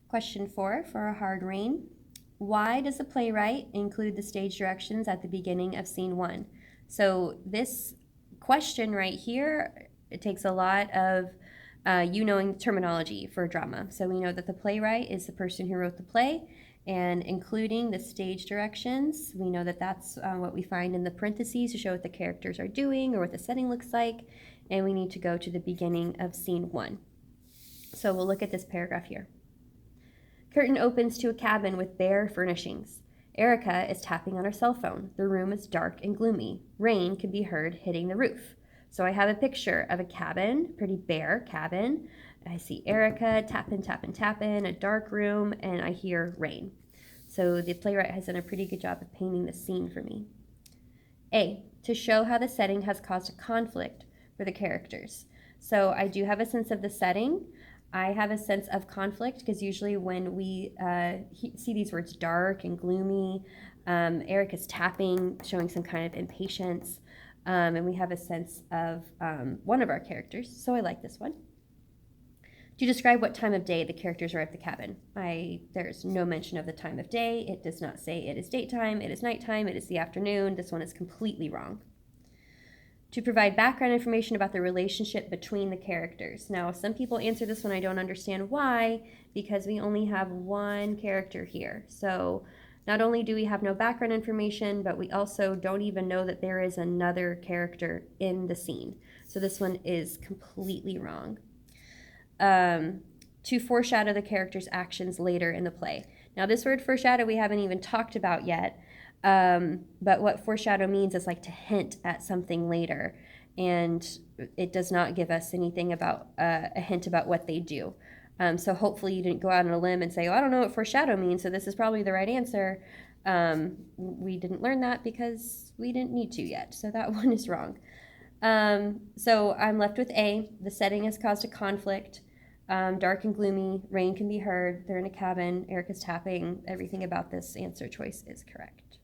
Question 4 for a hard rain. Why does the playwright include the stage directions at the beginning of scene 1? So this question right here, it takes a lot of you knowing terminology for drama. So we know that the playwright is the person who wrote the play, and including the stage directions, we know that that's what we find in the parentheses to show what the characters are doing or what the setting looks like, and we need to go to the beginning of scene 1. So we'll look at this paragraph here. Curtain opens to a cabin with bare furnishings. Erica is tapping on her cell phone. The room is dark and gloomy. Rain can be heard hitting the roof. So I have a picture of a cabin, pretty bare cabin. I see Erica tapping, tapping, tapping, a dark room, and I hear rain. So the playwright has done a pretty good job of painting the scene for me. A, to show how the setting has caused a conflict for the characters. So I do have a sense of the setting. I have a sense of conflict because usually when we see these words dark and gloomy, Erica's tapping, showing some kind of impatience, and we have a sense of one of our characters. So I like this one. To describe what time of day the characters are at the cabin. There's no mention of the time of day. It does not say it is daytime, it is nighttime, it is the afternoon. This one is completely wrong. To provide background information about the relationship between the characters. Now, some people answer this one, I don't understand why, because we only have one character here. So not only do we have no background information, but we also don't even know that there is another character in the scene. So this one is completely wrong. To foreshadow the character's actions later in the play. Now, this word foreshadow we haven't even talked about yet. But what foreshadow means is like to hint at something later, and it does not give us anything about a hint about what they do. So hopefully you didn't go out on a limb and say, oh, I don't know what foreshadow means, so this is probably the right answer. We didn't learn that because we didn't need to yet, so that one is wrong. So I'm left with A. The setting has caused a conflict. Dark and gloomy, rain can be heard, they're in a cabin, Erica's tapping. Everything about this answer choice is correct.